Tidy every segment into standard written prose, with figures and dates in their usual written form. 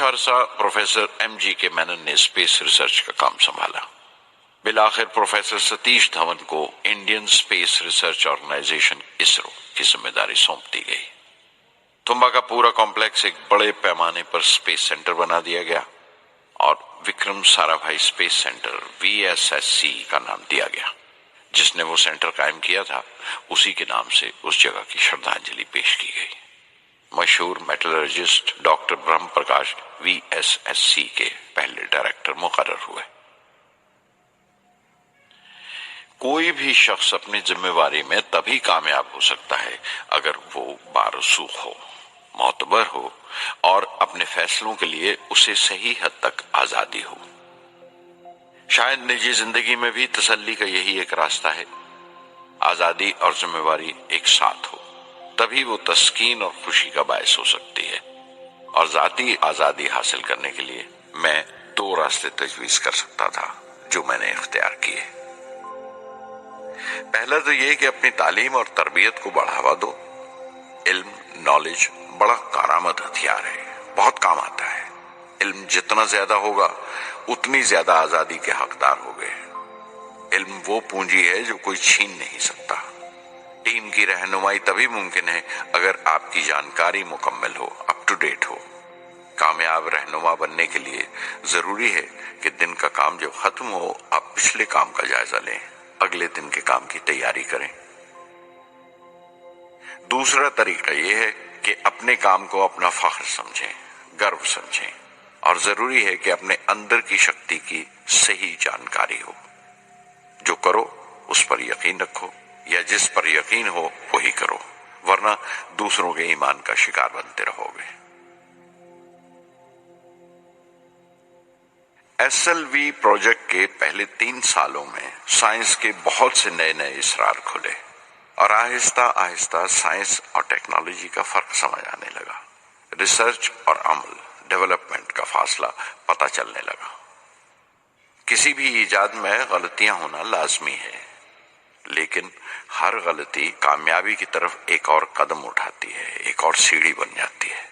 عرصہ professor M G کے مینن نے اسپیس ریسرچ کا کام سنبھالا۔ بالآخر پروفیسر ستیش دھون کو Indian space research organisation ISRO کی ذمہ داری سونپ دی گئی۔ تھمبا کا پورا کمپلیکس ایک بڑے پیمانے پر اسپیس سینٹر بنا دیا گیا اور وکرم سارا بھائی اسپیس سینٹر VSSC کا نام دیا گیا۔ جس نے وہ سینٹر قائم کیا تھا اسی کے نام سے اس جگہ کی شردھانجلی پیش کی گئی۔ مشہور میٹلرجسٹ ڈاکٹر برہم پرکاش VSSC کے پہلے ڈائریکٹر مقرر ہوئے۔ کوئی بھی شخص اپنی ذمہ داری میں تبھی کامیاب ہو سکتا ہے اگر وہ بارسوخ ہو، معتبر ہو اور اپنے فیصلوں کے لیے اسے صحیح حد تک آزادی ہو۔ شاید نجی زندگی میں بھی تسلی کا یہی ایک راستہ ہے، آزادی اور ذمہ داری ایک ساتھ ہو، تبھی وہ تسکین اور خوشی کا باعث ہو سکتی ہے۔ اور ذاتی آزادی حاصل کرنے کے لیے میں 2 راستے تجویز کر سکتا تھا جو میں نے اختیار کیے۔ پہلا تو یہ کہ اپنی تعلیم اور تربیت کو بڑھاوا دو۔ علم، نالج بڑا کارآمد ہتھیار ہے، بہت کام آتا ہے۔ علم جتنا زیادہ ہوگا اتنی زیادہ آزادی کے حقدار ہوگے۔ علم وہ پونجی ہے جو کوئی چھین نہیں سکتا۔ ٹیم کی رہنمائی تبھی ممکن ہے اگر آپ کی جانکاری مکمل ہو، اپ ٹو ڈیٹ ہو۔ کامیاب رہنما بننے کے لیے ضروری ہے کہ دن کا کام جب ختم ہو آپ پچھلے کام کا جائزہ لیں، اگلے دن کے کام کی تیاری کریں۔ دوسرا طریقہ یہ ہے کہ اپنے کام کو اپنا فخر سمجھیں، گرو سمجھیں، اور ضروری ہے کہ اپنے اندر کی شکتی کی صحیح جانکاری ہو۔ جو کرو اس پر یقین رکھو، یا جس پر یقین ہو وہی کرو، ورنہ دوسروں کے ایمان کا شکار بنتے رہو گے۔ SLV پروجیکٹ کے پہلے 3 سالوں میں سائنس کے بہت سے نئے اسرار کھلے اور آہستہ آہستہ سائنس اور ٹیکنالوجی کا فرق سمجھ آنے لگا۔ ریسرچ اور عمل، ڈیولپمنٹ کا فاصلہ پتہ چلنے لگا۔ کسی بھی ایجاد میں غلطیاں ہونا لازمی ہے، لیکن ہر غلطی کامیابی کی طرف ایک اور قدم اٹھاتی ہے، ایک اور سیڑھی بن جاتی ہے۔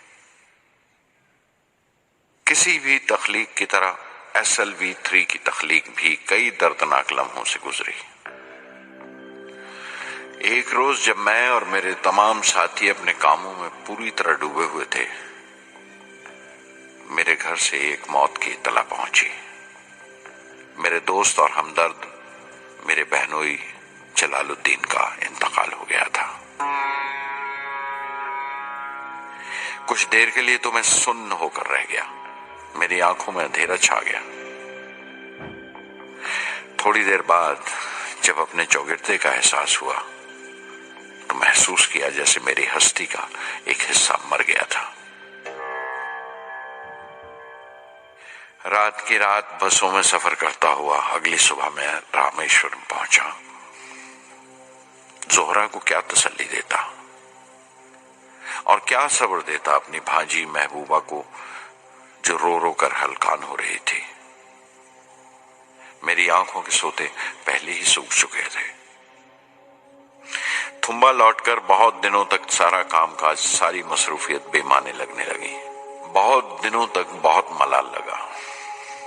کسی بھی تخلیق کی طرح SLV3 کی تخلیق بھی کئی دردناک لمحوں سے گزری۔ ایک روز جب میں اور میرے تمام ساتھی اپنے کاموں میں پوری طرح ڈوبے ہوئے تھے، میرے گھر سے ایک موت کی اطلاع پہنچی۔ میرے دوست اور ہمدرد میرے بہنوئی جلال الدین کا انتقال ہو گیا تھا۔ کچھ دیر کے لیے تو میں سن ہو کر رہ گیا، میری آنکھوں میں اندھیرا چھا گیا۔ تھوڑی دیر بعد جب اپنے چوگردے کا احساس ہوا تو محسوس کیا جیسے میری ہستی کا ایک حصہ مر گیا تھا۔ رات کی رات بسوں میں سفر کرتا ہوا اگلی صبح میں رامیشورم پہنچا۔ زہرا کو کیا تسلی دیتا اور کیا صبر دیتا اپنی بھانجی محبوبہ کو جو رو رو کر ہلکان ہو رہی تھی۔ میری آنکھوں کے سوتے پہلے ہی سوکھ چکے تھے۔ تھمبا لوٹ کر بہت دنوں تک سارا کام کاج، ساری مصروفیت بے معنی لگنے لگی۔ بہت دنوں تک بہت ملال لگا،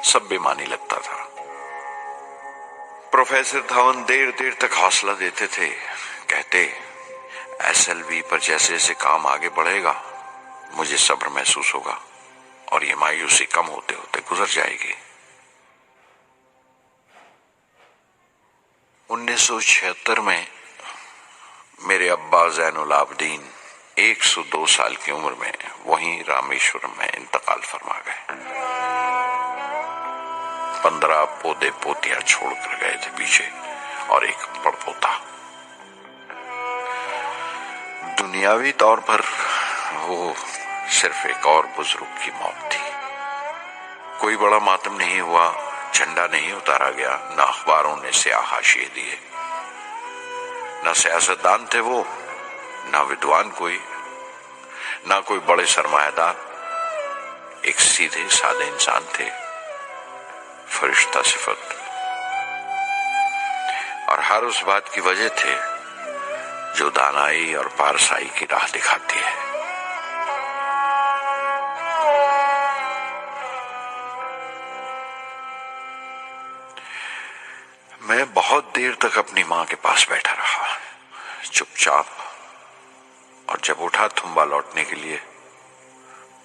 سب بے معنی لگتا تھا۔ پروفیسر دھون دیر تک حوصلہ دیتے تھے، کہتے SLV پر جیسے جیسے کام آگے بڑھے گا مجھے صبر محسوس ہوگا اور یہ مایوسی کم ہوتے ہوتے گزر جائے گی۔ 1976 میں میرے ابا زین العابدین 102 سال کی عمر میں وہیں رامیشورم میں انتقال فرما گئے۔ 15 پودے پوتیاں چھوڑ کر گئے تھے پیچھے اور ایک پڑپوتا۔ دنیاوی طور پر وہ صرف ایک اور بزرگ کی موت تھی۔ کوئی بڑا ماتم نہیں ہوا، جھنڈا نہیں اتارا گیا، نہ اخباروں نے سیاہ حاشیے دیے۔ نہ سیاستدان تھے وہ، نہ ودوان کوئی، نہ کوئی بڑے سرمایہ دار، ایک سیدھے سادے انسان تھے، فرشتہ صفت، اور ہر اس بات کی وجہ تھے جو دانائی اور پارسائی کی راہ دکھاتی ہے۔ میں بہت دیر تک اپنی ماں کے پاس بیٹھا رہا، چپ چاپ، اور جب اٹھا تھمبا لوٹنے کے لیے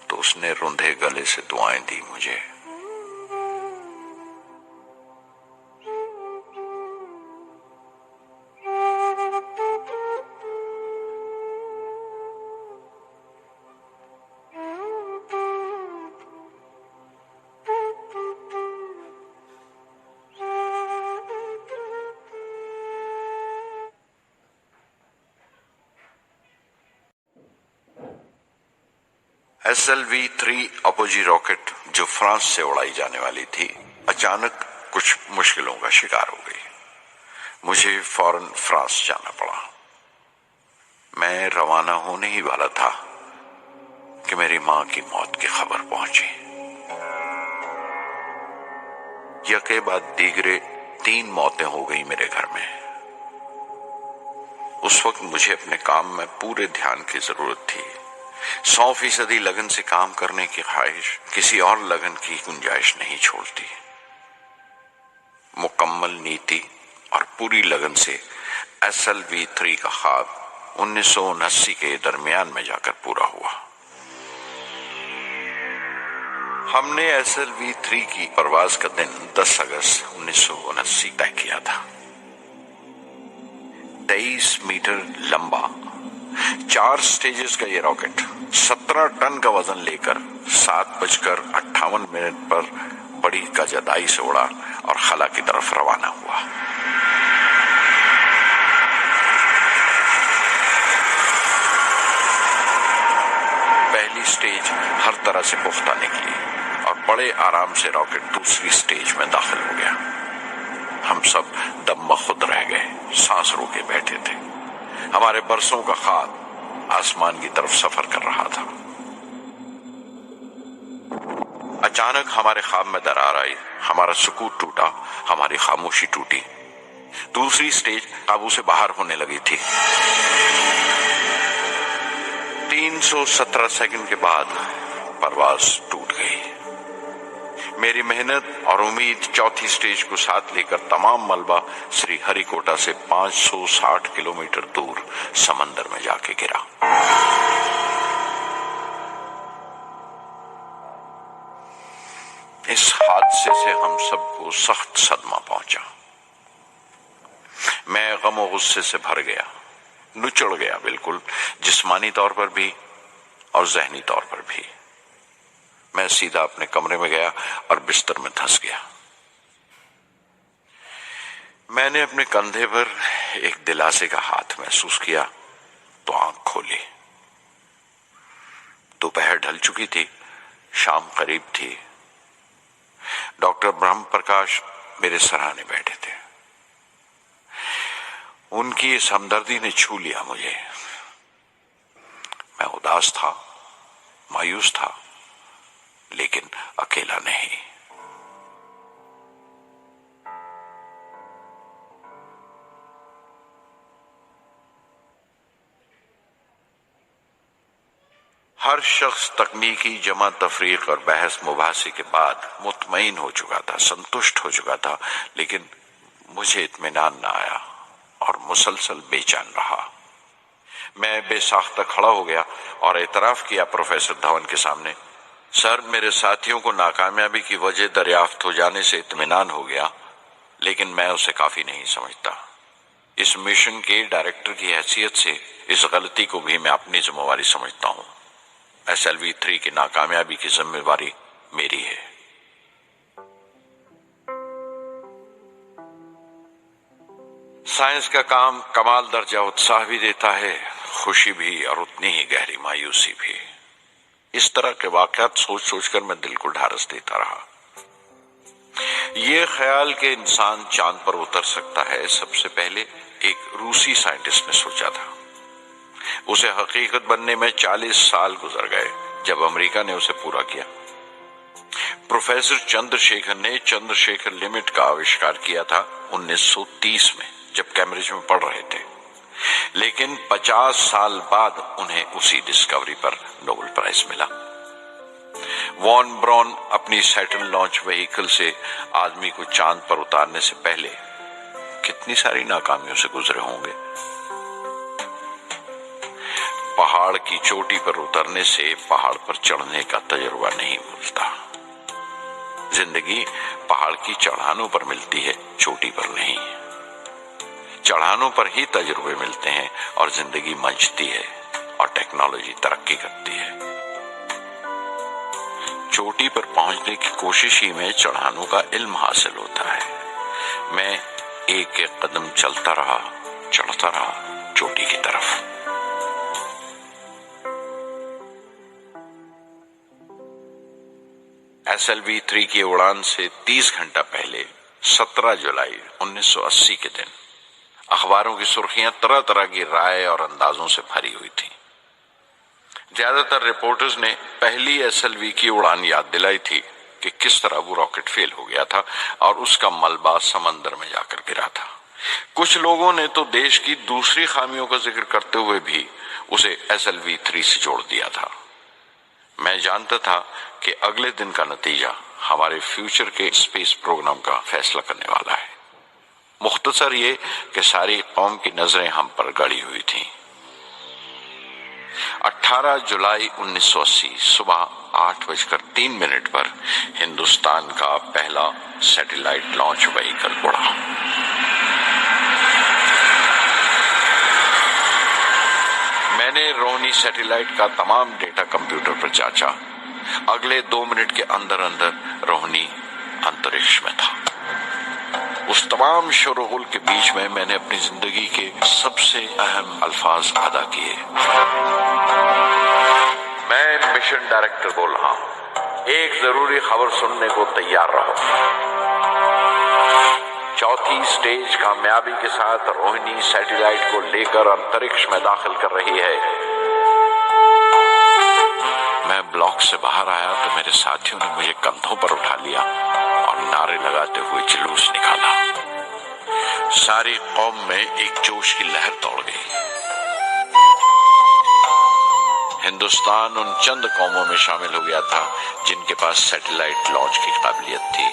تو اس نے روندھے گلے سے دعائیں دی مجھے۔ SLV-3 اپوجی راکٹ جو فرانس سے اڑائی جانے والی تھی اچانک کچھ مشکلوں کا شکار ہو گئی۔ مجھے فوراً فرانس جانا پڑا۔ میں روانہ ہونے ہی والا تھا کہ میری ماں کی موت کی خبر پہنچی۔ یکے بعد دیگرے 3 موتیں ہو گئی میرے گھر میں۔ اس وقت مجھے اپنے کام میں پورے دھیان کی ضرورت تھی۔ 100% لگن سے کام کرنے کی خواہش کسی اور لگن کی گنجائش نہیں چھوڑتی۔ مکمل نیتی اور پوری لگن سے SLV-3 کا خواب 1979 کے درمیان میں جا کر پورا ہوا۔ ہم نے SLV-3 کی پرواز کا دن 10 اگست 1979 طے کیا تھا۔ 23 میٹر لمبا 4 سٹیجز کا یہ راکٹ 17 ٹن کا وزن لے کر 7:58 پر بڑی کجدائی سے اڑا اور خلا کی طرف روانہ ہوا۔ پہلی سٹیج ہر طرح سے پختہ نکلی اور بڑے آرام سے راکٹ دوسری سٹیج میں داخل ہو گیا۔ ہم سب دم بخود رہ گئے، سانس روکے بیٹھے تھے۔ ہمارے برسوں کا خواب آسمان کی طرف سفر کر رہا تھا۔ اچانک ہمارے خواب میں درار آئی، ہمارا سکوت ٹوٹا، ہماری خاموشی ٹوٹی۔ دوسری سٹیج قابو سے باہر ہونے لگی تھی۔ 317 سیکنڈ کے بعد پرواز ٹوٹ گئی۔ میری محنت اور امید چوتھی سٹیج کو ساتھ لے کر تمام ملبہ سری ہری کوٹا سے 560 کلومیٹر دور سمندر میں جا کے گرا۔ اس حادثے سے ہم سب کو سخت صدمہ پہنچا۔ میں غم و غصے سے بھر گیا، نچڑ گیا، بالکل جسمانی طور پر بھی اور ذہنی طور پر بھی۔ میں سیدھا اپنے کمرے میں گیا اور بستر میں دھنس گیا۔ میں نے اپنے کندھے پر ایک دلاسے کا ہاتھ محسوس کیا تو آنکھ کھولی۔ دوپہر ڈھل چکی تھی، شام قریب تھی۔ ڈاکٹر برہم پرکاش میرے سراہنے بیٹھے تھے۔ ان کی اس ہمدردی نے چھو لیا مجھے۔ میں اداس تھا، مایوس تھا، لیکن اکیلا نہیں۔ ہر شخص تکنیکی جمع تفریق اور بحث مباحثے کے بعد مطمئن ہو چکا تھا، سنتشٹ ہو چکا تھا، لیکن مجھے اطمینان نہ آیا اور مسلسل بے چین رہا۔ میں بے ساختہ کھڑا ہو گیا اور اعتراف کیا پروفیسر دھون کے سامنے، سر میرے ساتھیوں کو ناکامیابی کی وجہ دریافت ہو جانے سے اطمینان ہو گیا، لیکن میں اسے کافی نہیں سمجھتا۔ اس مشن کے ڈائریکٹر کی حیثیت سے اس غلطی کو بھی میں اپنی ذمہ داری سمجھتا ہوں۔ SLV-3 کی ناکامیابی کی ذمہ داری میری ہے۔ سائنس کا کام کمال درجہ اتساہ بھی دیتا ہے، خوشی بھی اور اتنی ہی گہری مایوسی بھی۔ اس طرح کے واقعات سوچ سوچ کر میں دل کو ڈھارس دیتا رہا۔ یہ خیال کہ انسان چاند پر اتر سکتا ہے سب سے پہلے ایک روسی سائنٹسٹ نے سوچا تھا۔ اسے حقیقت بننے میں 40 سال گزر گئے جب امریکہ نے اسے پورا کیا۔ پروفیسر چندر شیکھر نے چندر شیکھر لمٹ کا آوشکار کیا تھا 1930 میں جب کیمبرج میں پڑھ رہے تھے، لیکن 50 سال بعد انہیں اسی ڈسکوری پر نوبل پرائز ملا۔ وان براون اپنی سیٹرن لانچ وہیکل سے آدمی کو چاند پر اتارنے سے پہلے کتنی ساری ناکامیوں سے گزرے ہوں گے۔ پہاڑ کی چوٹی پر اترنے سے پہاڑ پر چڑھنے کا تجربہ نہیں ملتا۔ زندگی پہاڑ کی چڑھانوں پر ملتی ہے، چوٹی پر نہیں۔ چڑھانوں پر ہی تجربے ملتے ہیں اور زندگی منچتی ہے اور ٹیکنالوجی ترقی کرتی ہے۔ چوٹی پر پہنچنے کی کوشش ہی میں چڑھانوں کا علم حاصل ہوتا ہے۔ میں ایک ایک قدم چلتا رہا، چڑھتا رہا چوٹی کی طرف۔ SLV-3 کی اڑان سے 30 گھنٹہ پہلے 17 جولائی 1980 کے دن اخباروں کی سرخیاں طرح طرح کی رائے اور اندازوں سے بھری ہوئی تھیں۔ زیادہ تر رپورٹرز نے پہلی SLV کی اڑان یاد دلائی تھی کہ کس طرح وہ راکٹ فیل ہو گیا تھا اور اس کا ملبہ سمندر میں جا کر گرا تھا۔ کچھ لوگوں نے تو دیش کی دوسری خامیوں کا ذکر کرتے ہوئے بھی اسے SLV-3 سے جوڑ دیا تھا۔ میں جانتا تھا کہ اگلے دن کا نتیجہ ہمارے فیوچر کے اسپیس پروگرام کا فیصلہ کرنے والا ہے۔ مختصر یہ کہ ساری قوم کی نظریں ہم پر گڑی ہوئی تھیں۔ 18 جولائی 1980 صبح 8:03 پر ہندوستان کا پہلا سیٹلائٹ لانچ وہیکل اڑا۔ میں نے روہنی سیٹلائٹ کا تمام ڈیٹا کمپیوٹر پر جانچا۔ اگلے 2 منٹ کے اندر اندر روہنی انترکش میں تھا۔ اس تمام شور و غل کے بیچ میں نے اپنی زندگی کے سب سے اہم الفاظ ادا کیے۔ میں مشن ڈائریکٹر بول رہا ہوں، ایک ضروری خبر سننے کو تیار رہو۔ چوتھی سٹیج کامیابی کے ساتھ روہنی سیٹلائٹ کو لے کر انترکش میں داخل کر رہی ہے۔ میں بلاک سے باہر آیا تو میرے ساتھیوں نے مجھے کندھوں پر اٹھا لیا اور نعرے لگاتے ہوئے جلوس نکالا۔ ساری قوم میں ایک جوش کی لہر دوڑ گئی۔ ہندوستان ان چند قوموں میں شامل ہو گیا تھا جن کے پاس سیٹلائٹ لانچ کی قابلیت تھی۔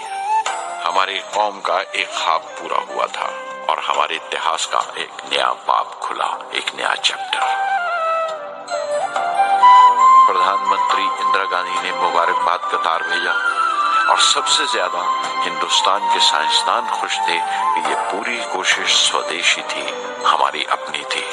ہماری قوم کا ایک خواب پورا ہوا تھا اور ہمارے اتحاد کا ایک نیا باب کھلا، ایک نیا چیپٹر۔ پردھان منتری اندرا گاندھی نے مبارکباد کا تار بھیجا اور سب سے زیادہ ہندوستان کے سائنسدان خوش تھے کہ یہ پوری کوشش سودیشی تھی، ہماری اپنی تھی۔